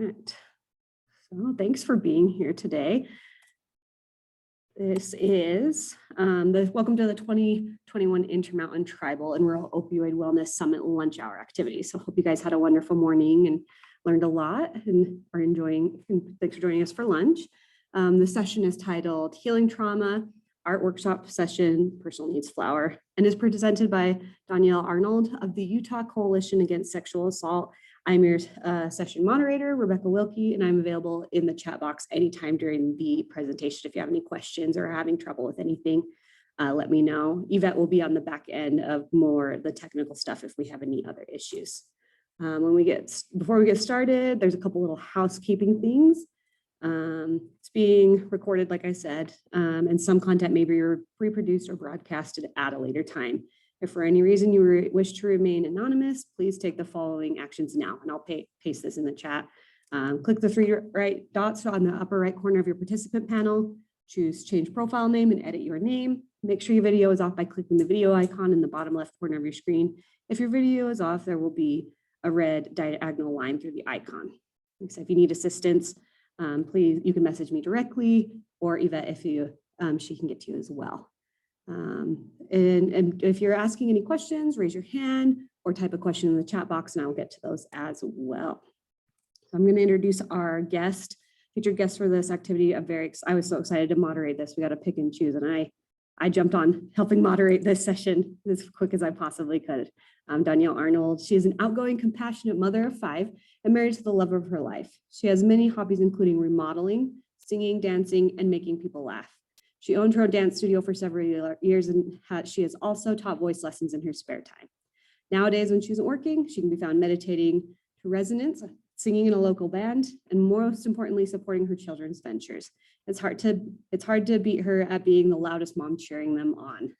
Right. So thanks for being here today. This is welcome to the 2021 Intermountain Tribal and Rural Opioid Wellness Summit lunch hour activity. So hope you guys had a wonderful morning and learned a lot and are enjoying, and thanks for joining us for lunch. The session is titled Healing Trauma, Art Workshop Session, Personal Needs Flower, and is presented by Doniell Arnold of the Utah Coalition Against Sexual Assault. I'm your session moderator, Rebecca Wilkie, and I'm available in the chat box anytime during the presentation. If you have any questions or are having trouble with anything, let me know. Yvette will be on the back end of more of the technical stuff if we have any other issues. Before we get started, there's a couple little housekeeping things. It's being recorded, like I said, and some content may be reproduced or broadcasted at a later time. If for any reason you wish to remain anonymous, please take the following actions now, and I'll paste this in the chat. Click the three right dots on the upper right corner of your participant panel, choose change profile name and edit your name. Make sure your video is off by clicking the video icon in the bottom left corner of your screen. If your video is off, there will be a red diagonal line through the icon. So if you need assistance, please, you can message me directly, or Yvette if she can get to you as well. And if you're asking any questions, raise your hand or type a question in the chat box and I'll get to those as well. So I'm going to introduce our featured guest for this activity. I was so excited to moderate this. We got to pick and choose, and I jumped on helping moderate this session as quick as I possibly could. Doniell Arnold. She is an outgoing, compassionate mother of 5 and married to the love of her life. She has many hobbies, including remodeling, singing, dancing, and making people laugh. She owned her own dance studio for several years, and she has also taught voice lessons in her spare time. Nowadays, when she isn't working, she can be found meditating to resonance, singing in a local band, and most importantly, supporting her children's ventures. It's hard to beat her at being the loudest mom cheering them on.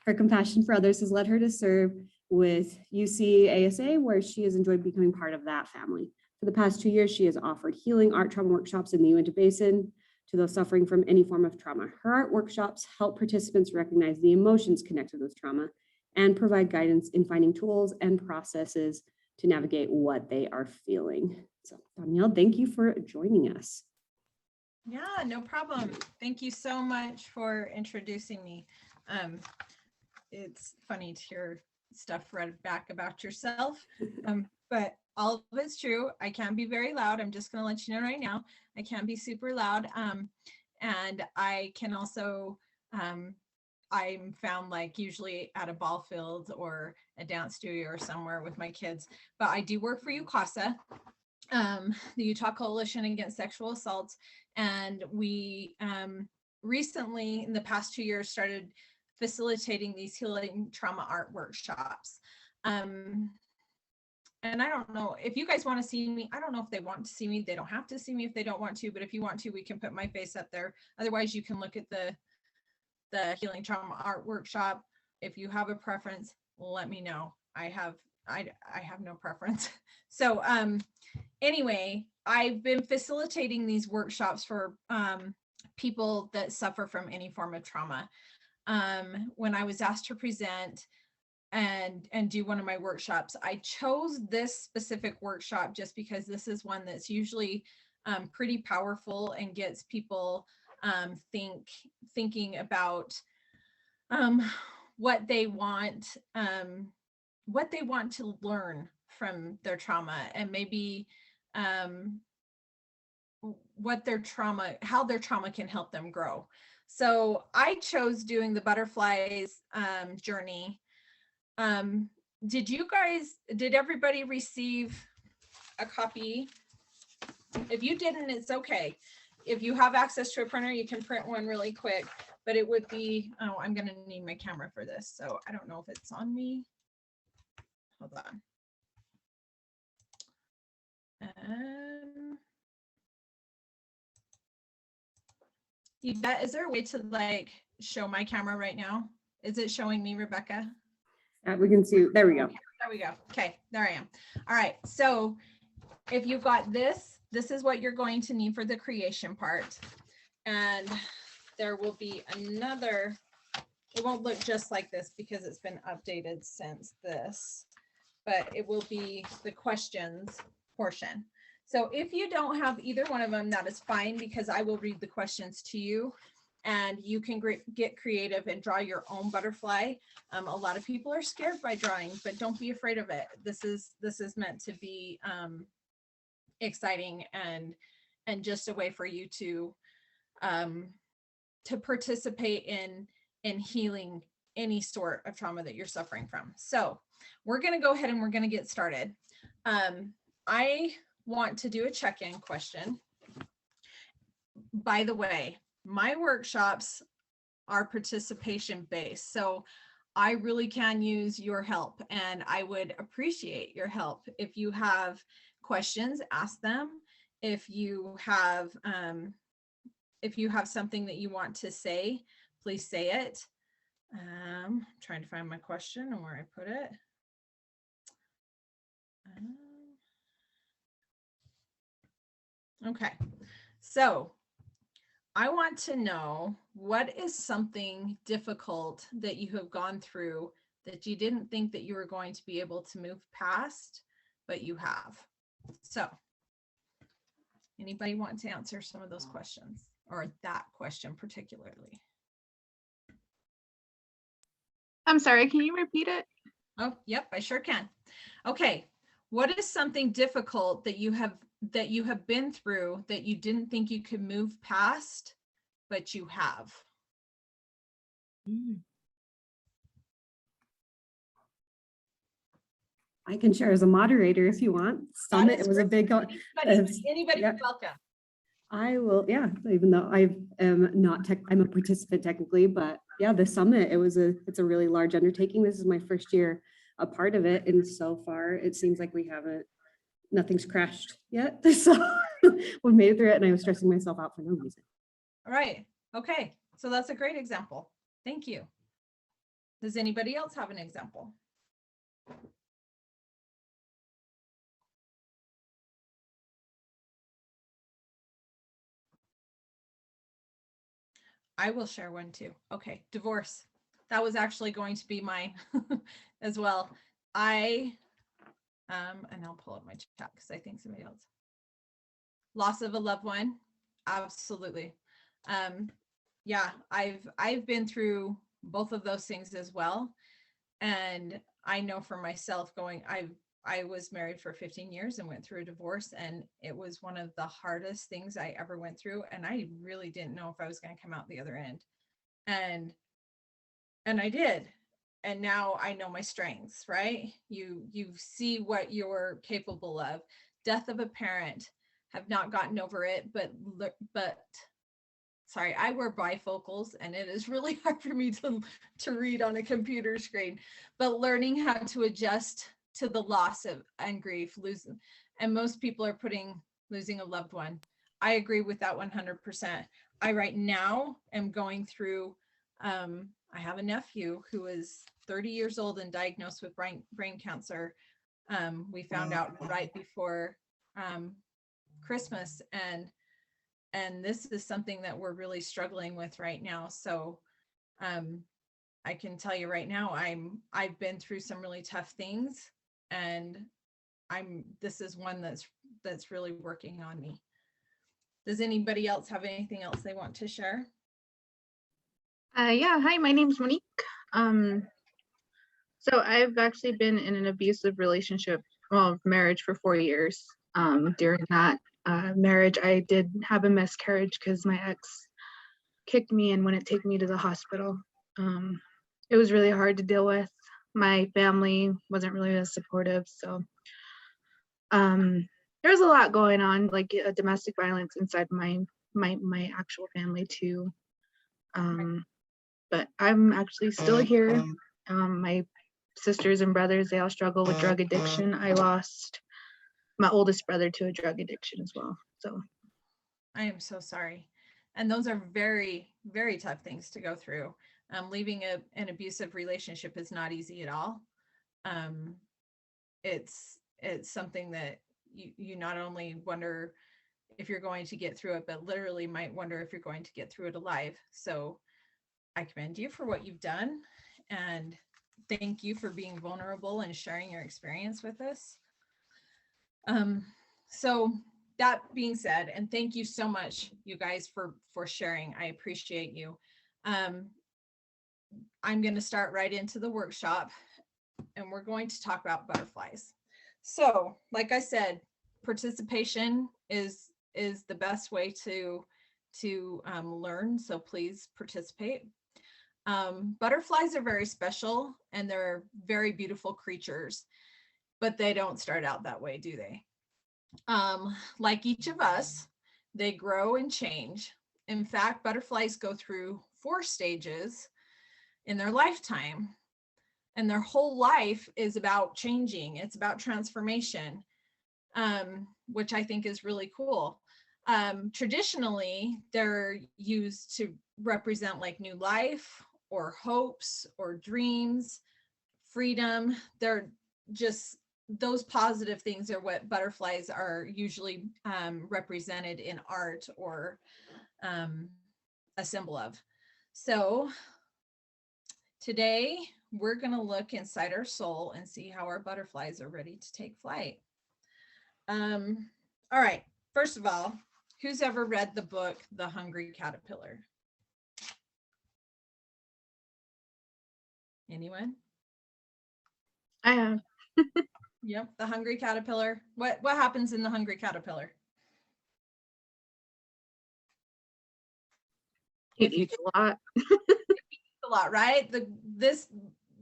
Her compassion for others has led her to serve with UCASA, where she has enjoyed becoming part of that family. For the past 2 years, she has offered healing art trauma workshops in the Uintah Basin to those suffering from any form of trauma. Her art workshops help participants recognize the emotions connected with trauma and provide guidance in finding tools and processes to navigate what they are feeling. So Doniell, thank you for joining us. Yeah, no problem. Thank you so much for introducing me. It's funny to hear stuff read back about yourself, but all of it's true. I can be very loud. I'm just going to let you know right now. I can be super loud. And I can also, I'm found like usually at a ball field or a dance studio or somewhere with my kids, but I do work for UCASA, the Utah Coalition Against Sexual Assault. And we recently, in the past 2 years, started facilitating these healing trauma art workshops. And I don't know if you guys want to see me. I don't know if they want to see me. They don't have to see me if they don't want to, but if you want to, we can put my face up there. Otherwise, you can look at the healing trauma art workshop. If you have a preference, let me know. I have no preference. So anyway, I've been facilitating these workshops for people that suffer from any form of trauma. When I was asked to present and do one of my workshops, I chose this specific workshop just because this is one that's usually pretty powerful and gets people thinking about what they want to learn from their trauma, and maybe how their trauma can help them grow. So I chose doing the butterflies journey. Did everybody receive a copy? If you didn't, it's okay. If you have access to a printer, you can print one really quick, but it would be, oh, I'm going to need my camera for this. So I don't know if it's on me. Hold on. Yvette, is there a way to like show my camera right now? Is it showing me, Rebecca? We can see, there we go. Okay, there we go. Okay, there I am. All right, so if you've got this is what you're going to need for the creation part. And there will be another, it won't look just like this because it's been updated since this, but it will be the questions portion. So if you don't have either one of them, that is fine, because I will read the questions to you and you can get creative and draw your own butterfly. A lot of people are scared by drawing, but don't be afraid of it. This is meant to be exciting and just a way for you to participate in healing any sort of trauma that you're suffering from. So we're going to go ahead and we're going to get started. I want to do a check-in question. By the way, my workshops are participation based, so I really can use your help, and I would appreciate your help. If you have questions, ask them. If you have something that you want to say, please say it. Trying to find my question and where I put it. Okay, so I want to know, what is something difficult that you have gone through that you didn't think that you were going to be able to move past, but you have? So anybody want to answer some of those questions, or that question particularly? I'm sorry, can you repeat it? Oh, yep, I sure can. Okay, what is something difficult that you have been through that you didn't think you could move past, but you have? I can share as a moderator if you want. Summit, it was a big, Anybody yeah. welcome. I will, yeah, even though I am not I'm a participant technically, but yeah, the summit, it's a really large undertaking. This is my first year a part of it, and so far it seems like nothing's crashed yet. So we made it through it, and I was stressing myself out for no reason. All right, okay, so that's a great example. Thank you. Does anybody else have an example? I will share one too. Okay, divorce. That was actually going to be mine as well. And I'll pull up my chat because I think somebody else. Loss of a loved one, absolutely. Yeah, I've been through both of those things as well, and I know for myself, I was married for 15 years and went through a divorce, and it was one of the hardest things I ever went through, and I really didn't know if I was going to come out the other end, and I did. And now I know my strengths, right? You see what you're capable of. Death of a parent, have not gotten over it, but sorry, I wear bifocals and it is really hard for me to read on a computer screen, but learning how to adjust to the loss of and grief, losing, and most people are putting losing a loved one. I agree with that 100%. I right now am going through, I have a nephew who is 30 years old and diagnosed with brain cancer. We found out right before Christmas, and this is something that we're really struggling with right now. So I can tell you right now, I've been through some really tough things, and this is one that's really working on me. Does anybody else have anything else they want to share? Yeah, hi, my name's Monique. So I've actually been in an abusive relationship, well, marriage for 4 years. During that marriage, I did have a miscarriage because my ex kicked me and wouldn't take me to the hospital. It was really hard to deal with. My family wasn't really as supportive, so there was a lot going on, like domestic violence inside my actual family too. But I'm actually still here. My sisters and brothers, they all struggle with drug addiction. I lost my oldest brother to a drug addiction as well. So I am so sorry. And those are very, very tough things to go through. Leaving an abusive relationship is not easy at all. It's something that you not only wonder if you're going to get through it, but literally might wonder if you're going to get through it alive. So I commend you for what you've done, and thank you for being vulnerable and sharing your experience with us. So that being said, and thank you so much, you guys, for sharing. I appreciate you. I'm going to start right into the workshop, and we're going to talk about butterflies. So, like I said, participation is the best way to learn. So please participate. Butterflies are very special, and they're very beautiful creatures, but they don't start out that way, do they? Like each of us, they grow and change. In fact, butterflies go through 4 stages in their lifetime, and their whole life is about changing. It's about transformation, which I think is really cool. Traditionally, they're used to represent like new life or hopes or dreams, freedom. They're just, those positive things are what butterflies are usually represented in art or a symbol of. So today we're going to look inside our soul and see how our butterflies are ready to take flight. All right, first of all, who's ever read the book The Hungry Caterpillar? Anyone? I have. Yep, The Hungry Caterpillar. What happens in The Hungry Caterpillar? It eats a lot. A lot, right? This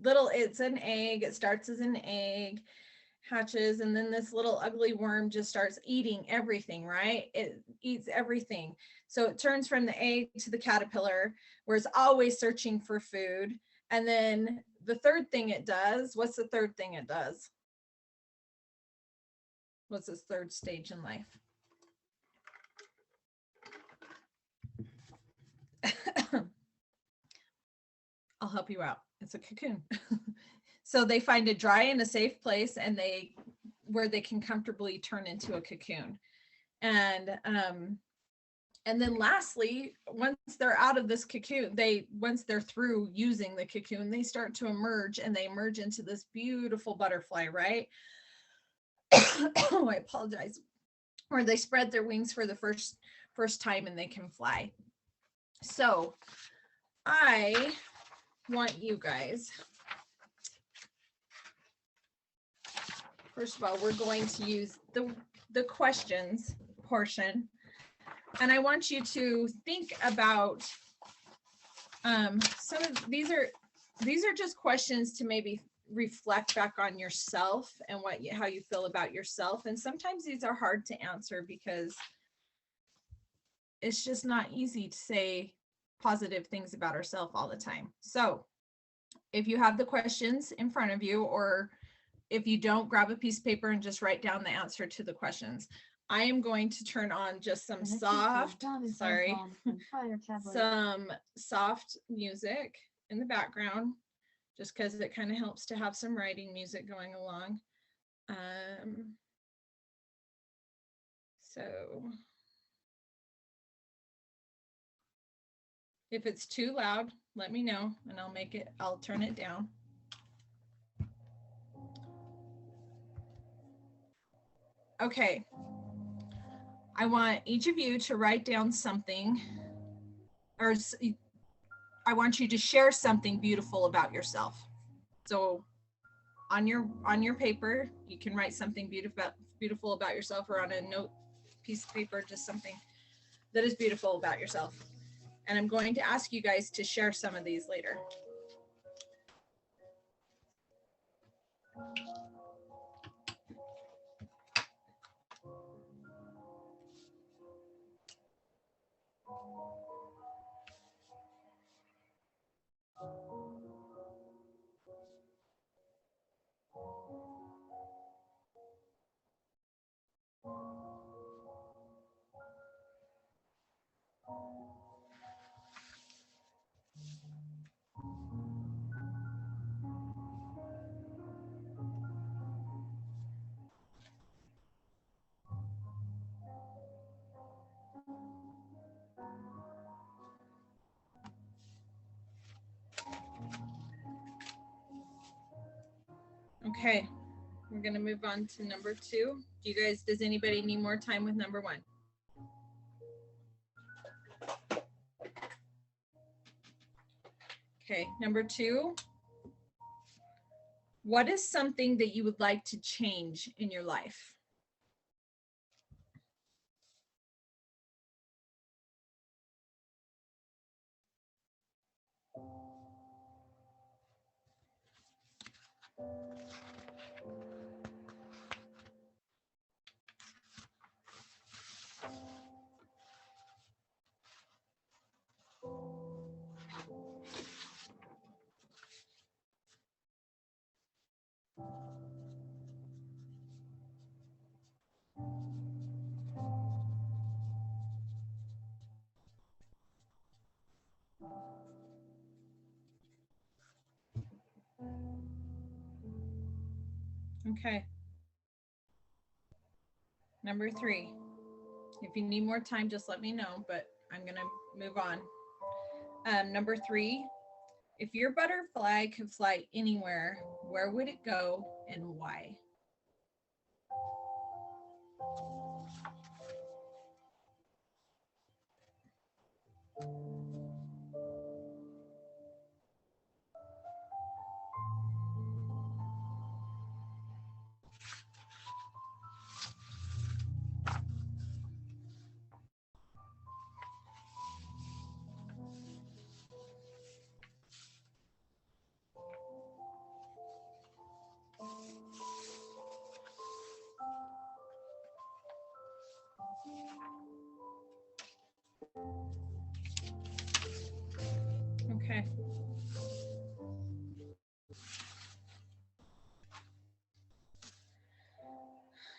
little, it's an egg. It starts as an egg, hatches, and then this little ugly worm just starts eating everything, right? It eats everything. So it turns from the egg to the caterpillar, where it's always searching for food. And then the third thing it does, what's the third thing it does? What's its third stage in life? I'll help you out. It's a cocoon. So they find a dry and a safe place, and where they can comfortably turn into a cocoon. And then lastly, once they're out of this cocoon, once they're through using the cocoon, they start to emerge, and they emerge into this beautiful butterfly, right? Oh, I apologize. Where they spread their wings for the first time, and they can fly. So I want you guys, first of all, we're going to use the questions portion, and I want you to think about some of these are just questions to maybe reflect back on yourself and how you feel about yourself. And sometimes these are hard to answer because it's just not easy to say positive things about ourselves all the time. So if you have the questions in front of you, or if you don't, grab a piece of paper and just write down the answer to the questions. I am going to turn on just some soft music in the background, just because it kind of helps to have some writing music going along. So if it's too loud, let me know, and I'll turn it down. Okay. I want each of you to write down something, or I want you to share something beautiful about yourself. So on your paper, you can write something beautiful about yourself, or on a note piece of paper, just something that is beautiful about yourself. And I'm going to ask you guys to share some of these later. Okay, going to move on to number 2. Does anybody need more time with number 1? Okay, number 2. What is something that you would like to change in your life? Okay. Number 3. If you need more time, just let me know, but I'm going to move on. Number 3, if your butterfly could fly anywhere, where would it go and why? Okay.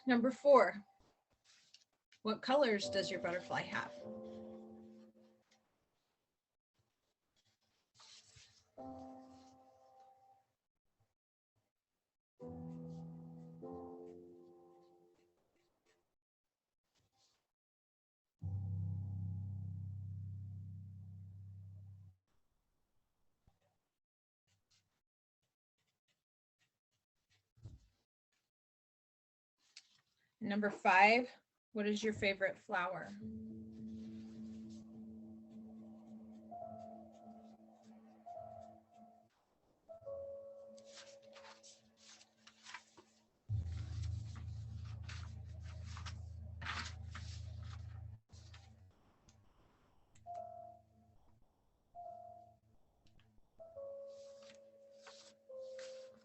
Number 4, what colors does your butterfly have? Number 5, what is your favorite flower?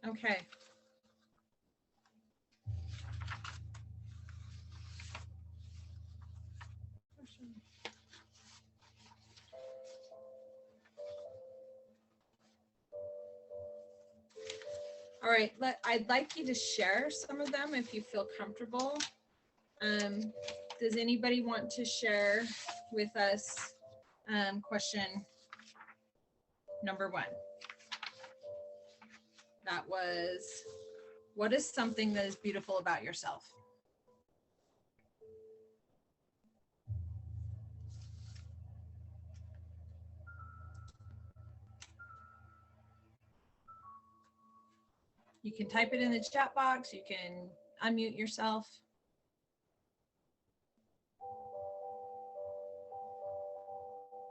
Okay. All right, I'd like you to share some of them if you feel comfortable. Does anybody want to share with us question number 1? That was, what is something that is beautiful about yourself? You can type it in the chat box. You can unmute yourself.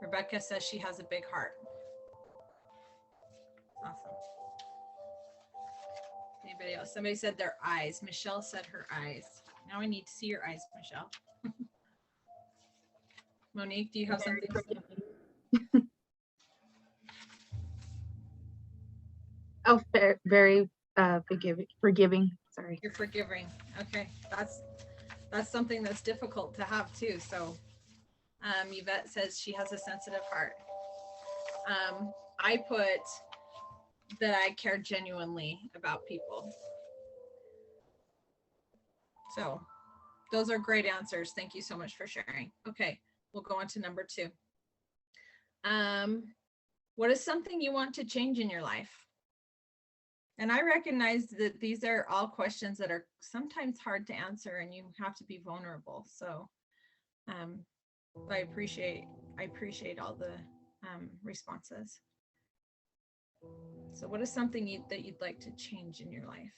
Rebecca says she has a big heart. Awesome. Anybody else? Somebody said their eyes. Michelle said her eyes. Now I need to see your eyes, Michelle. Monique, do you have something? Oh, very forgiving. Sorry. You're forgiving. Okay, that's something that's difficult to have too. So Yvette says she has a sensitive heart. I put that I care genuinely about people. So those are great answers. Thank you so much for sharing. Okay, we'll go on to number 2. What is something you want to change in your life? And I recognize that these are all questions that are sometimes hard to answer and you have to be vulnerable. So I appreciate all the responses. So what is something that you'd like to change in your life?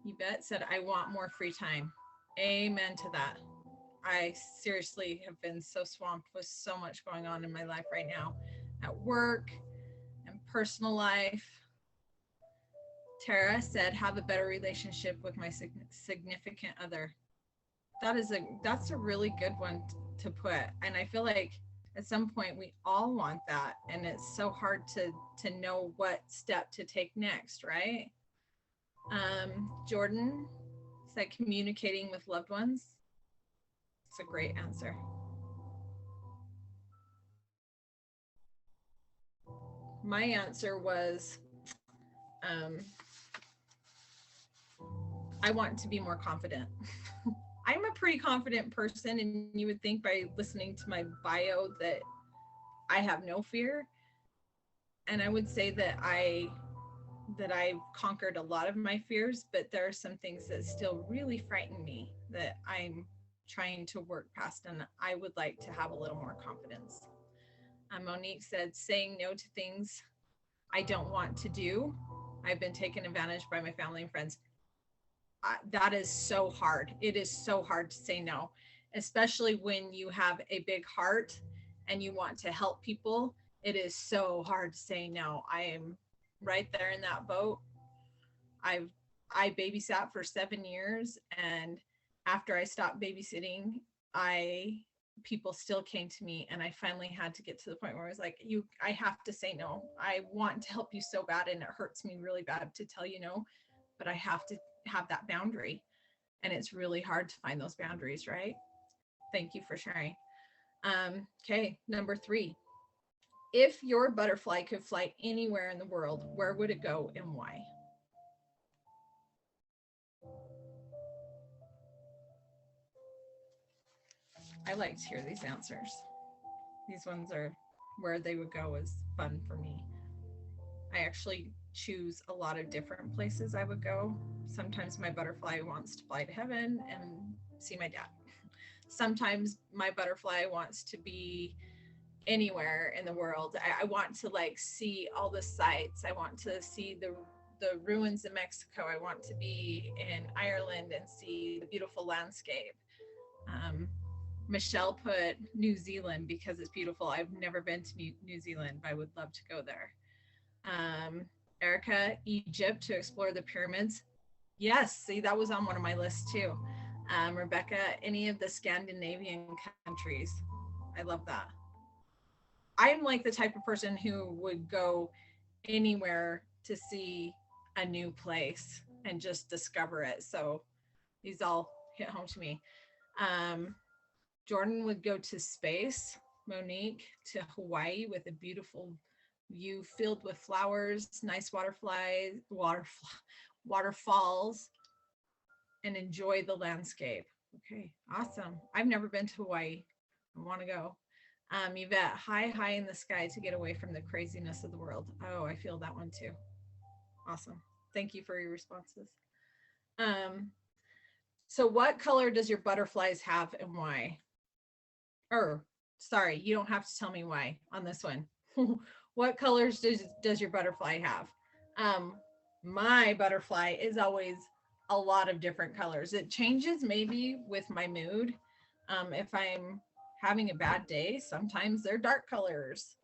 Yvette said, I want more free time. Amen to that. I seriously have been so swamped with so much going on in my life right now, at work and personal life. Tara said, have a better relationship with my significant other. That's a really good one to put. And I feel like at some point we all want that. And it's so hard to know what step to take next, right? Jordan said communicating with loved ones. It's a great answer. My answer was, I want to be more confident. I'm a pretty confident person, and you would think by listening to my bio that I have no fear. And I would say that I've conquered a lot of my fears, but there are some things that still really frighten me that I'm trying to work past, and I would like to have a little more confidence. Monique said, saying no to things I don't want to do. I've been taken advantage by my family and friends. That is so hard. It is so hard to say no, especially when you have a big heart and you want to help people. It is so hard to say no. I am right there in that boat. I babysat for 7 years, and after I stopped babysitting, people still came to me, and I finally had to get to the point where I was like, I have to say no. I want to help you so bad, and it hurts me really bad to tell you no, but I have to have that boundary. And it's really hard to find those boundaries, right? Thank you for sharing. Okay, number 3. If your butterfly could fly anywhere in the world, where would it go and why? I like to hear these answers. These ones are where they would go is fun for me. I actually choose a lot of different places I would go. Sometimes my butterfly wants to fly to heaven and see my dad. Sometimes my butterfly wants to be anywhere in the world. I want to like see all the sights. I want to see the ruins in Mexico. I want to be in Ireland and see the beautiful landscape. Michelle put New Zealand because it's beautiful. I've never been to New Zealand, but I would love to go there. Erica, Egypt to explore the pyramids. Yes, see, that was on one of my lists too. Rebecca, any of the Scandinavian countries. I love that. I'm like the type of person who would go anywhere to see a new place and just discover it. So these all hit home to me. Jordan would go to space. Monique to Hawaii with a beautiful view filled with flowers, nice waterfalls, and enjoy the landscape. Okay, awesome. I've never been to Hawaii. I want to go. Yvette, high in the sky to get away from the craziness of the world. Oh, I feel that one too. Awesome. Thank you for your responses. So what color does your butterflies have and why? Sorry, you don't have to tell me why on this one. What colors does your butterfly have? My butterfly is always a lot of different colors. It changes maybe with my mood. If I'm having a bad day, sometimes they're dark colors.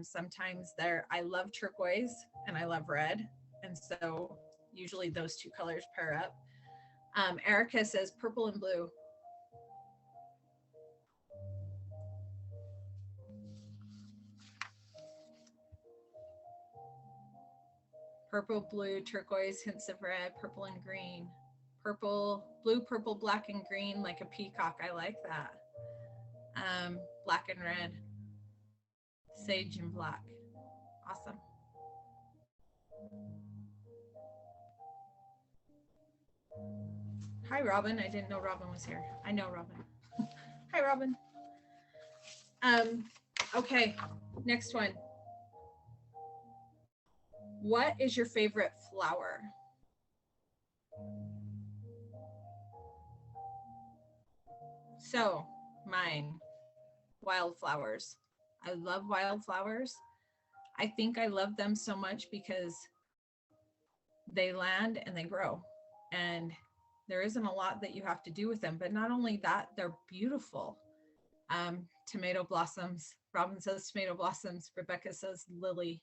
Sometimes I love turquoise and I love red. And so usually those two colors pair up. Erica says purple and blue. Purple, blue, turquoise, hints of red, purple and green. Purple, blue, purple, black, and green, like a peacock. I like that. Black and red. Sage and black. Awesome. Hi, Robin. I didn't know Robin was here. I know Robin. Hi, Robin. Okay, next one. What is your favorite flower? So, mine, wildflowers. I love wildflowers. I think I love them so much because they land and they grow. And there isn't a lot that you have to do with them. But not only that, they're beautiful. Tomato blossoms. Robin says tomato blossoms. Rebecca says lily.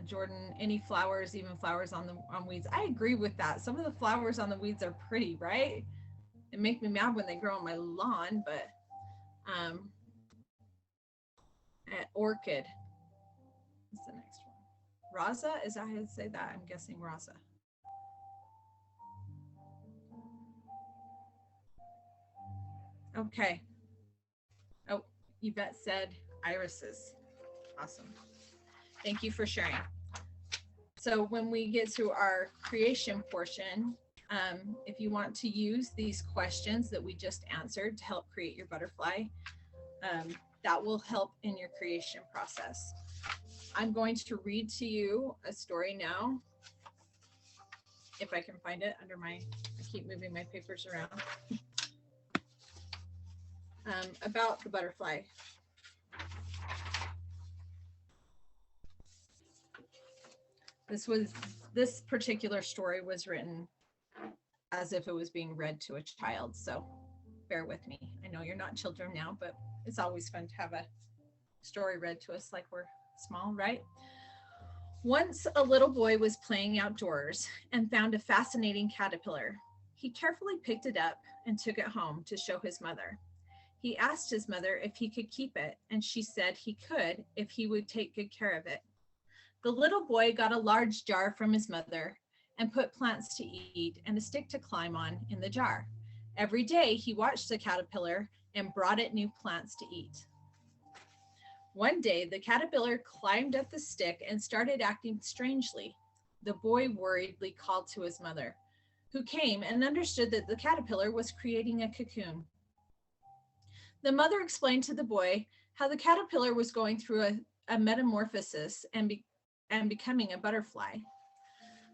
Jordan, any flowers, even flowers on weeds. I agree with that. Some of the flowers on the weeds are pretty, right? It make me mad when they grow on my lawn, but orchid is the next one. Raza, is that how to say that? I'm guessing Raza. Okay. Oh, Yvette said irises. Awesome. Thank you for sharing. So when we get to our creation portion, if you want to use these questions that we just answered to help create your butterfly, that will help in your creation process. I'm going to read to you a story now, if I can find it under I keep moving my papers around, about the butterfly. This particular story was written as if it was being read to a child, so bear with me. I know you're not children now, but it's always fun to have a story read to us like we're small, right? Once a little boy was playing outdoors and found a fascinating caterpillar. He carefully picked it up and took it home to show his mother. He asked his mother if he could keep it, and she said he could if he would take good care of it. The little boy got a large jar from his mother and put plants to eat and a stick to climb on in the jar. Every day he watched the caterpillar and brought it new plants to eat. One day the caterpillar climbed up the stick and started acting strangely. The boy worriedly called to his mother, who came and understood that the caterpillar was creating a cocoon. The mother explained to the boy how the caterpillar was going through a metamorphosis and becoming a butterfly.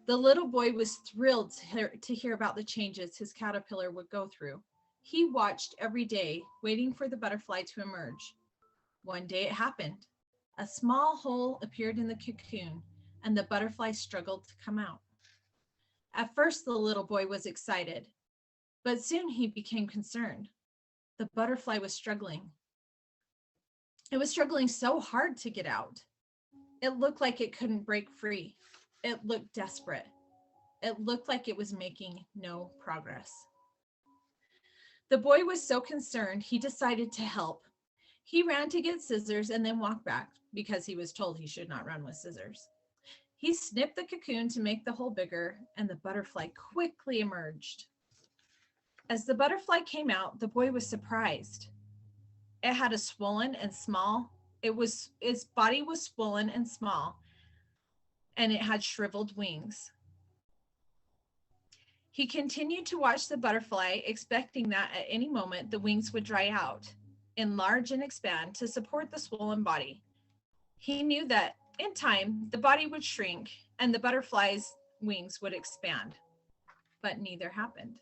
The little boy was thrilled to hear about the changes his caterpillar would go through. He watched every day, waiting for the butterfly to emerge. One day it happened. A small hole appeared in the cocoon, and the butterfly struggled to come out. At first, the little boy was excited, but soon he became concerned. The butterfly was struggling. It was struggling so hard to get out. It looked like it couldn't break free. It looked desperate. It looked like it was making no progress. The boy was so concerned, he decided to help. He ran to get scissors and then walked back because he was told he should not run with scissors. He snipped the cocoon to make the hole bigger, and the butterfly quickly emerged. As the butterfly came out, the boy was surprised. It had a swollen and small, its body was swollen and small, and it had shriveled wings. He continued to watch the butterfly, expecting that at any moment the wings would dry out, enlarge and expand to support the swollen body. He knew that in time, the body would shrink and the butterfly's wings would expand, but neither happened.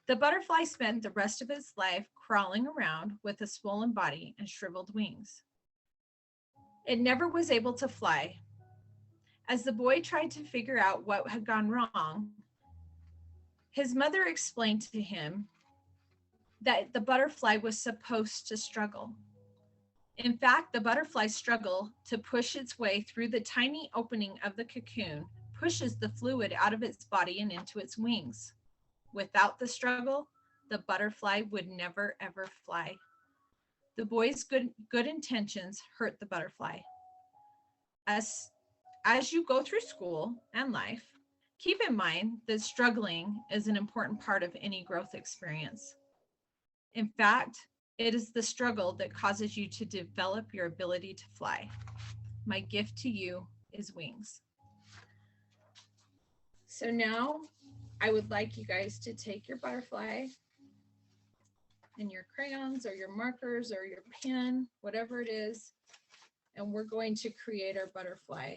The butterfly spent the rest of its life crawling around with a swollen body and shriveled wings. It never was able to fly. As the boy tried to figure out what had gone wrong, his mother explained to him that the butterfly was supposed to struggle. In fact, the butterfly's struggle to push its way through the tiny opening of the cocoon pushes the fluid out of its body and into its wings. Without the struggle, the butterfly would never, ever fly. The boy's good intentions hurt the butterfly. As you go through school and life, keep in mind that struggling is an important part of any growth experience. In fact, it is the struggle that causes you to develop your ability to fly. My gift to you is wings. So now I would like you guys to take your butterfly and your crayons or your markers or your pen, whatever it is, and we're going to create our butterfly.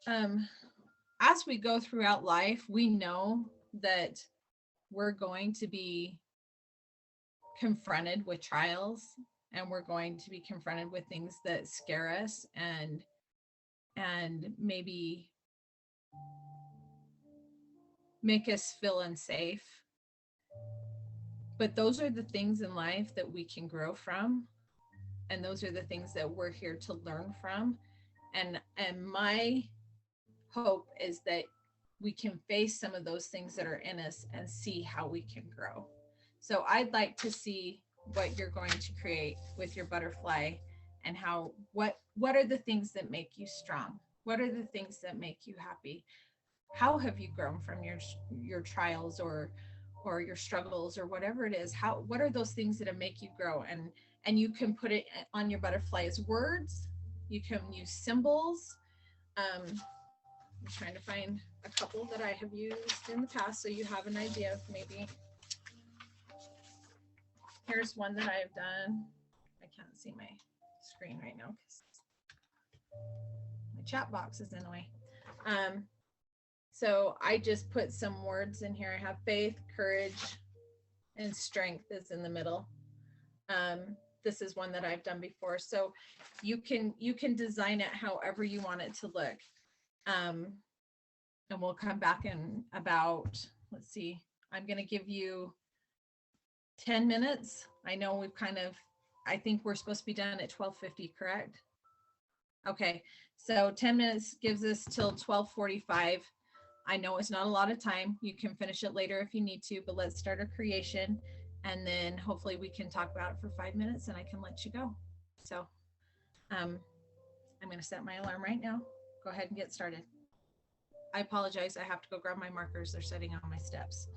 As we go throughout life, we know that we're going to be confronted with trials, and we're going to be confronted with things that scare us and maybe make us feel unsafe. But those are the things in life that we can grow from. And those are the things that we're here to learn from. And my hope is that we can face some of those things that are in us and see how we can grow. So I'd like to see what you're going to create with your butterfly, and how, what are the things that make you strong? What are the things that make you happy? How have you grown from your trials or your struggles or whatever it is? What are those things that make you grow? And you can put it on your butterfly as words. You can use symbols. I'm trying to find a couple that I have used in the past so you have an idea of maybe. Here's one that I've done. I can't see my screen right now because my chat box is in the way. So I just put some words in here. I have faith, courage, and strength is in the middle. This is one that I've done before. So you can design it however you want it to look. And we'll come back in about, let's see, I'm going to give you 10 minutes. I know I think we're supposed to be done at 12:50, correct? Okay, so 10 minutes gives us till 12:45. I know it's not a lot of time. You can finish it later if you need to, but let's start a creation, and then hopefully we can talk about it for 5 minutes and I can let you go. So I'm going to set my alarm right now. Go ahead and get started. I apologize. I have to go grab my markers. They're sitting on my steps.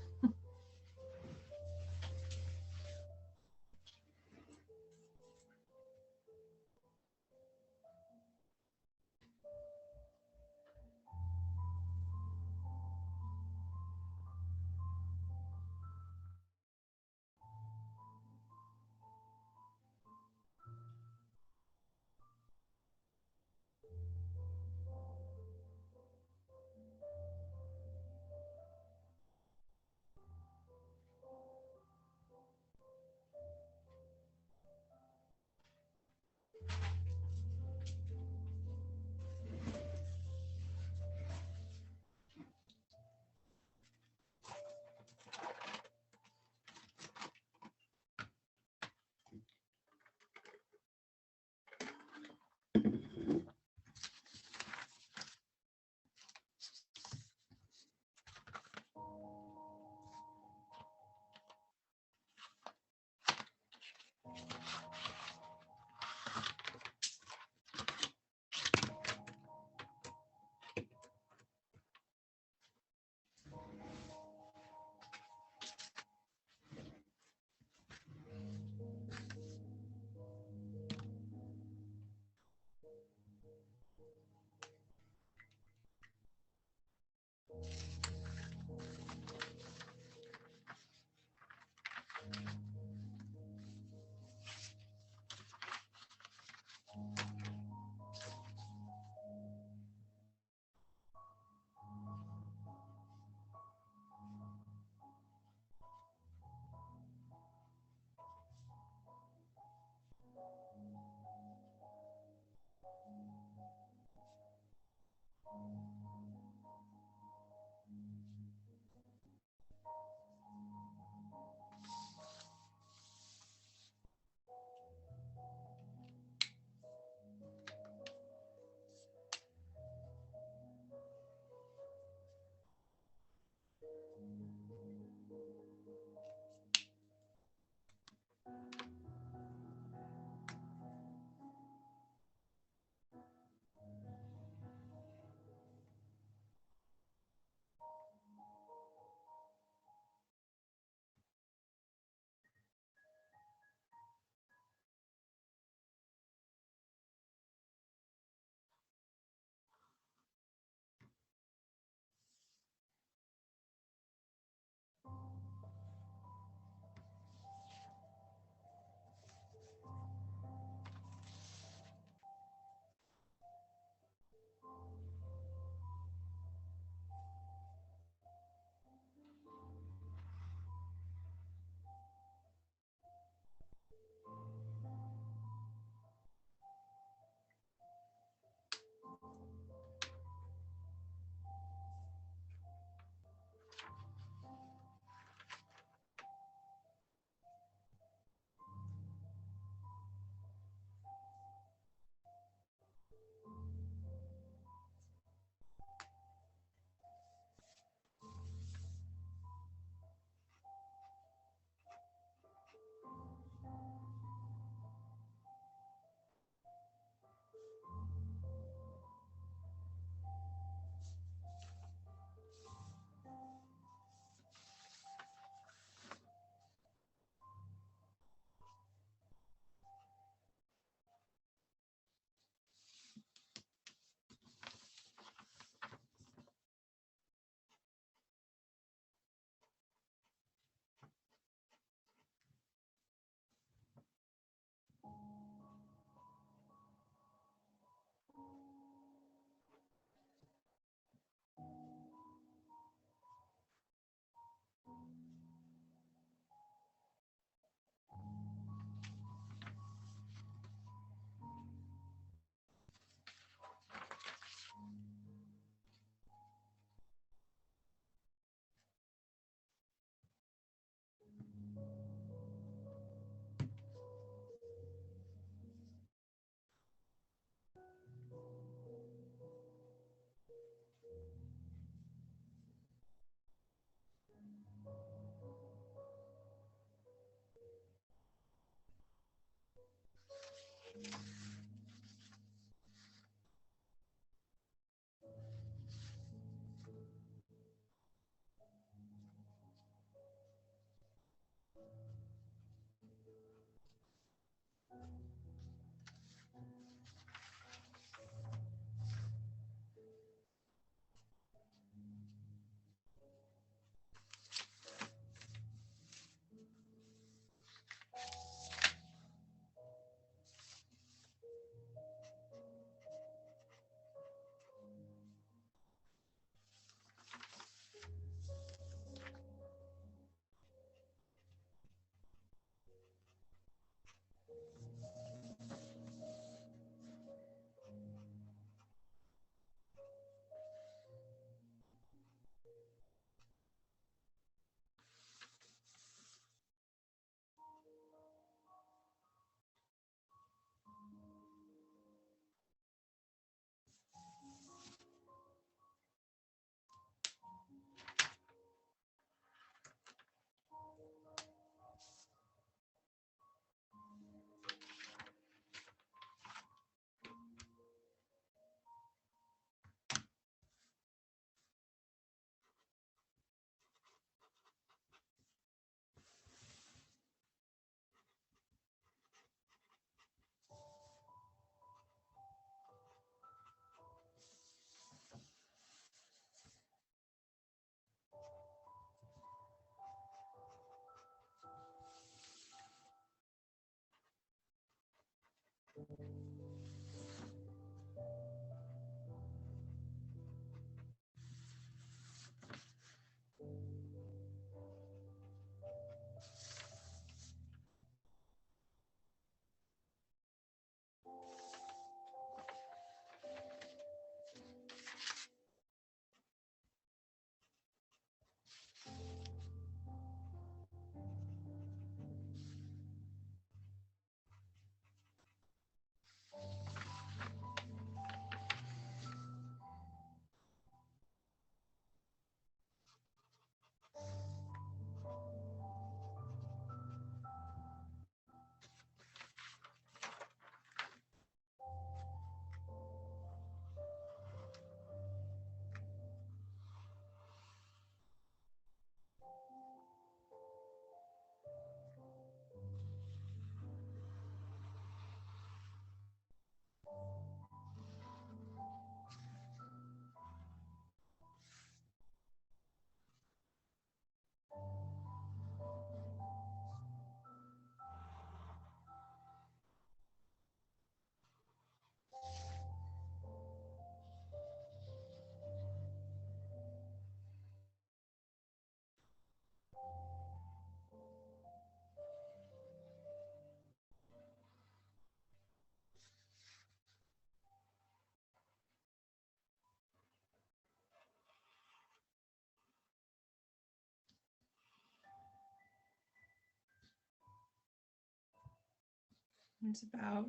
It's about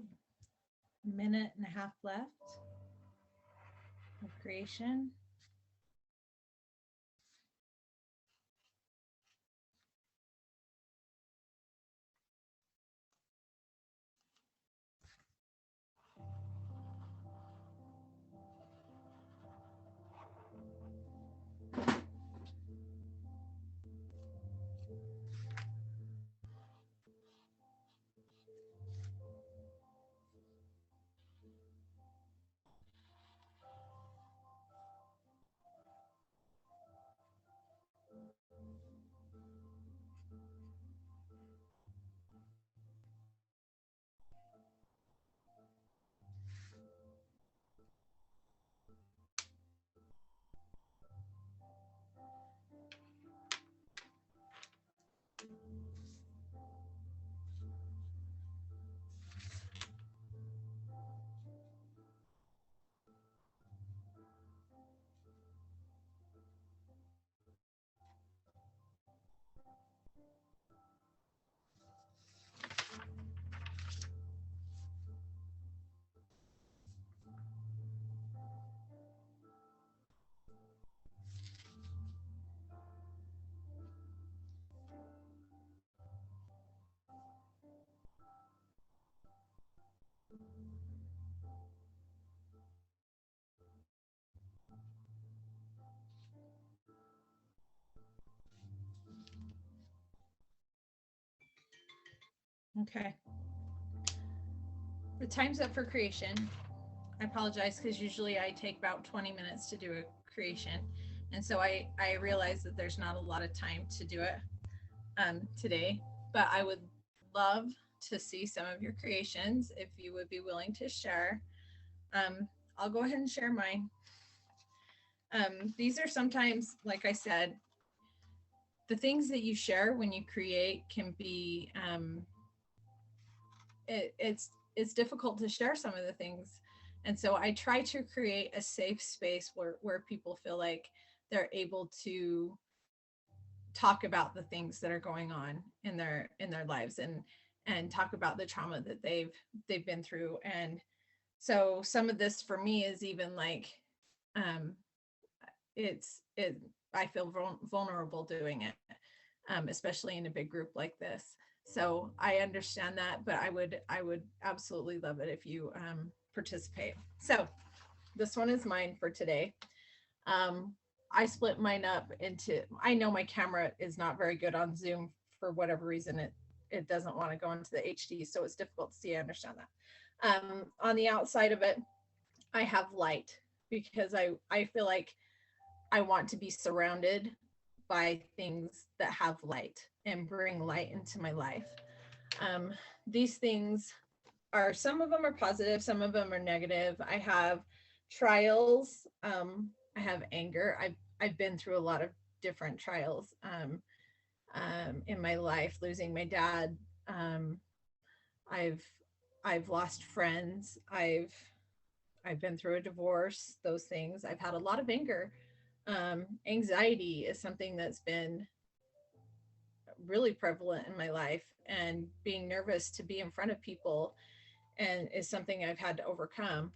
a minute and a half left of creation. Okay. The time's up for creation. I apologize because usually I take about 20 minutes to do a creation. And so I realize that there's not a lot of time to do it today, but I would love to see some of your creations if you would be willing to share. I'll go ahead and share mine. These are sometimes, like I said, the things that you share when you create can be, it's difficult to share some of the things. And so I try to create a safe space where people feel like they're able to talk about the things that are going on in their lives and talk about the trauma that they've been through. And so some of this for me is even like, I feel vulnerable doing it, especially in a big group like this. So I understand that, but I would absolutely love it if you participate. So this one is mine for today. I split mine up into, I know my camera is not very good on Zoom for whatever reason. It doesn't want to go into the HD, so it's difficult to see. I understand that. On the outside of it, I have light because I feel like I want to be surrounded by things that have light and bring light into my life. These things are, some of them are positive, some of them are negative. I have trials. I have anger. I've been through a lot of different trials in my life, losing my dad. I've lost friends. I've been through a divorce, those things. I've had a lot of anger. Anxiety is something that's been really prevalent in my life, and being nervous to be in front of people and is something I've had to overcome.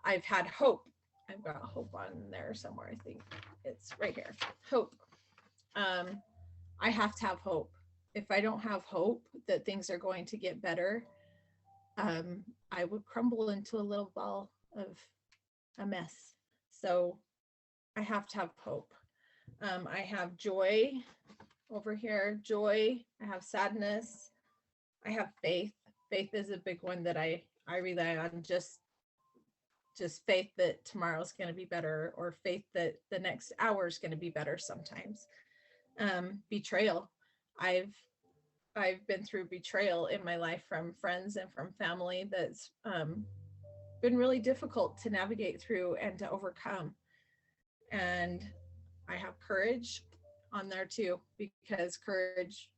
I've had hope. I've got hope on there somewhere. I think it's right here. Hope. I have to have hope. If I don't have hope that things are going to get better, I would crumble into a little ball of a mess. So I have to have hope. I have joy over here. Joy. I have sadness. I have faith. Faith is a big one that I rely on. Just faith that tomorrow's going to be better, or faith that the next hour is going to be better sometimes. Betrayal. I've been through betrayal in my life from friends and from family that's been really difficult to navigate through and to overcome. And I have courage on there too, because courage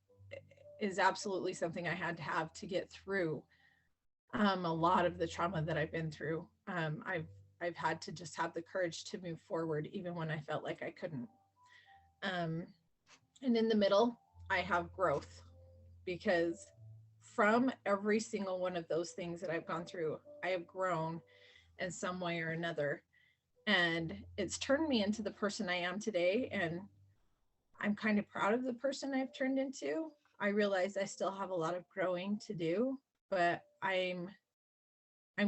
is absolutely something I had to have to get through a lot of the trauma that I've been through. I've had to just have the courage to move forward, even when I felt like I couldn't. And in the middle, I have growth, because from every single one of those things that I've gone through, I have grown in some way or another. And it's turned me into the person I am today. And I'm kind of proud of the person I've turned into. I realize I still have a lot of growing to do, but I'm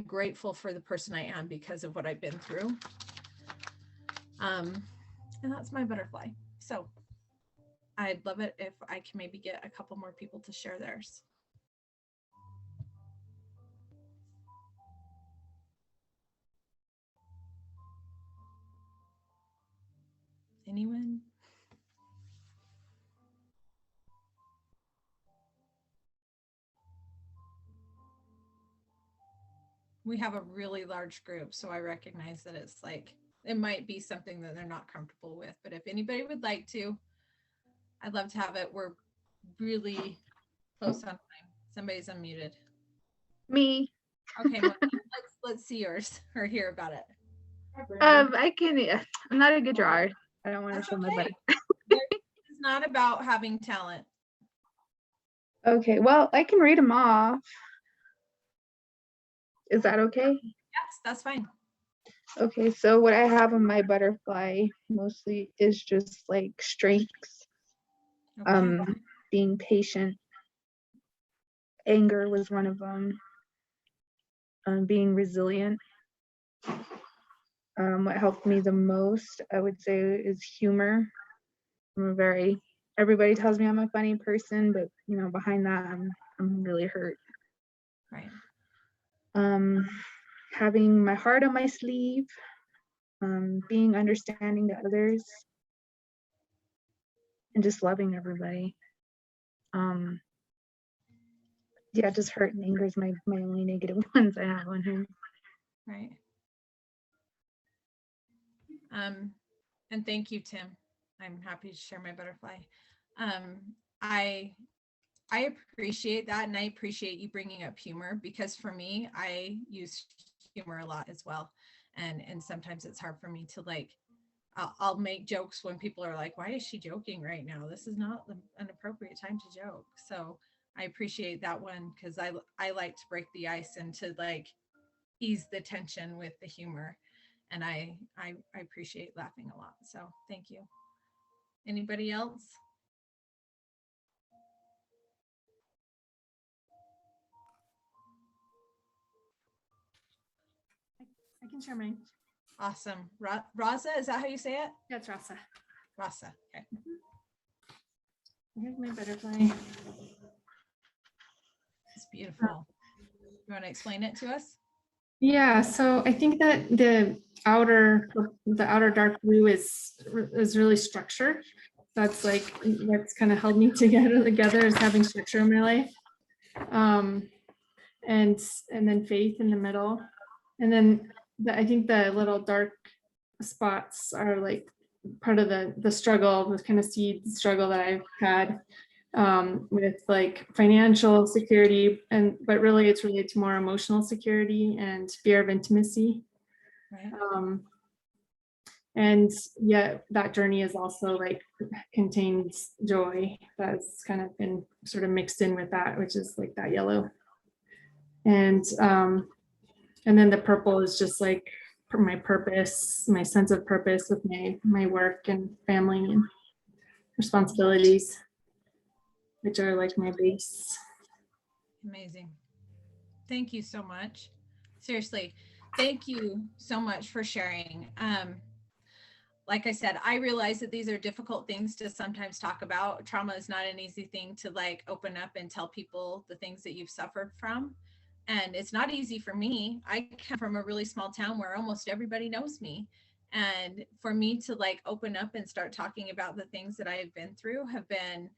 grateful for the person I am because of what I've been through. And that's my butterfly. So I'd love it if I can maybe get a couple more people to share theirs. Anyone? We have a really large group, so I recognize that it's like, it might be something that they're not comfortable with, but if anybody would like to, I'd love to have it. We're really close on time. Somebody's unmuted. Me. Okay, let's see yours or hear about it. I can. I'm not a good drawer. I don't want to That's show my okay. butt. It's not about having talent. Okay, well, I can read them off. Is that okay? Yes, that's fine. Okay, so what I have on my butterfly mostly is just like strengths. Okay. Being patient. Anger was one of them. Being resilient. What helped me the most, I would say, is humor. Everybody tells me I'm a funny person, but you know, behind that, I'm really hurt. Right. Having my heart on my sleeve, being understanding to others, and just loving everybody. Yeah, just hurt and anger is my only negative ones I have on her. Right. And thank you, Tim. I'm happy to share my butterfly. I appreciate that, and I appreciate you bringing up humor, because for me, I use humor a lot as well, and sometimes it's hard for me to like. I'll make jokes when people are like, "Why is she joking right now? This is not an appropriate time to joke." So I appreciate that one, because I like to break the ice and to like ease the tension with the humor, and I appreciate laughing a lot. So thank you. Anybody else? I can share mine. Awesome. Raza, is that how you say it? That's Rasa. Rasa. Okay. Here's my butterfly. It's beautiful. You want to explain it to us? Yeah, so I think that the outer dark blue is really structure. That's kind of held me together is having structure in my life. And then faith in the middle. And then I think the little dark spots are like part of the struggle, the kind of seed struggle that I've had with like financial security, but really it's related to more emotional security and fear of intimacy. Right. And yet that journey is also like contains joy that's kind of been sort of mixed in with that, which is like that yellow. And then the purple is just like my purpose, my sense of purpose with my work and family and responsibilities, which are like my base. Amazing. Thank you so much. Seriously, thank you so much for sharing. Like I said, I realize that these are difficult things to sometimes talk about. Trauma is not an easy thing to like open up and tell people the things that you've suffered from. And it's not easy for me. I come from a really small town where almost everybody knows me. And for me to like open up and start talking about the things that I have been through have been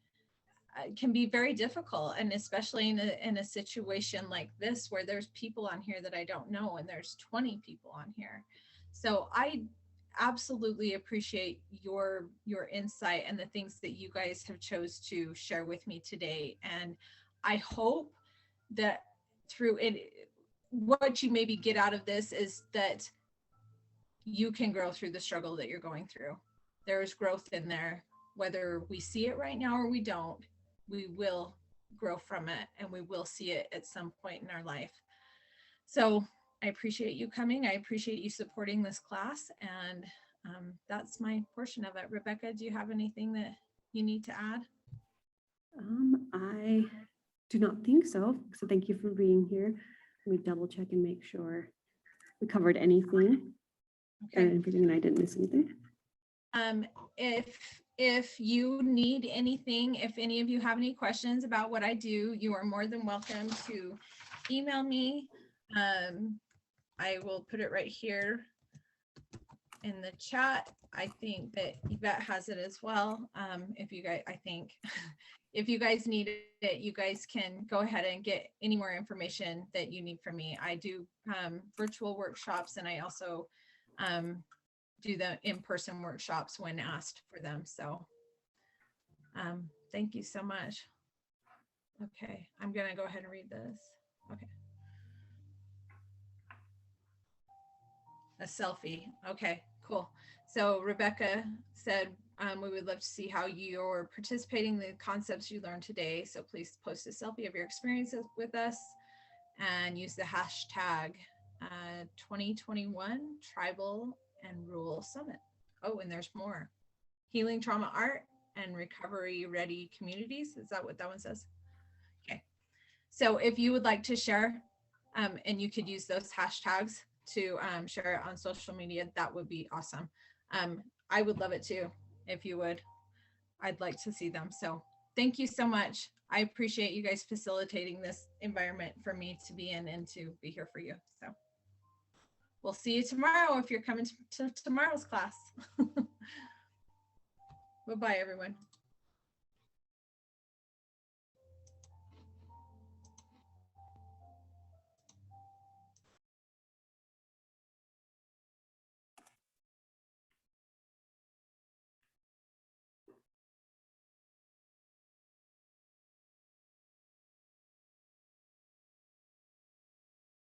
can be very difficult, and especially in a situation like this where there's people on here that I don't know, and there's 20 people on here. So I absolutely appreciate your insight and the things that you guys have chose to share with me today. And I hope that through it, what you maybe get out of this is that you can grow through the struggle that you're going through. There's growth in there, whether we see it right now or we don't. We will grow from it, and we will see it at some point in our life. So I appreciate you coming. I appreciate you supporting this class, and that's my portion of it. Rebecca, do you have anything that you need to add? I do not think so. So thank you for being here. Let me double check and make sure we covered anything Okay. and everything, and I didn't miss anything. If you need anything, if any of you have any questions about what I do, you are more than welcome to email me. I will put it right here in the chat. I think that Yvette has it as well. If you guys, I think if you guys need it, you guys can go ahead and get any more information that you need from me. I do virtual workshops, and I also do the in-person workshops when asked for them. So thank you so much. Okay, I'm gonna go ahead and read this. Okay. A selfie. Okay, cool. So Rebecca said, we would love to see how you're participating in the concepts you learned today. So please post a selfie of your experiences with us and use the hashtag 2021 Tribal and Rural Summit. Oh, and there's more. Healing trauma art and recovery ready communities. Is that what that one says? Okay. So if you would like to share, and you could use those hashtags to share it on social media, that would be awesome. I would love it too, if you would. I'd like to see them. So thank you so much. I appreciate you guys facilitating this environment for me to be in and to be here for you. So we'll see you tomorrow if you're coming to tomorrow's class. Bye-bye, everyone.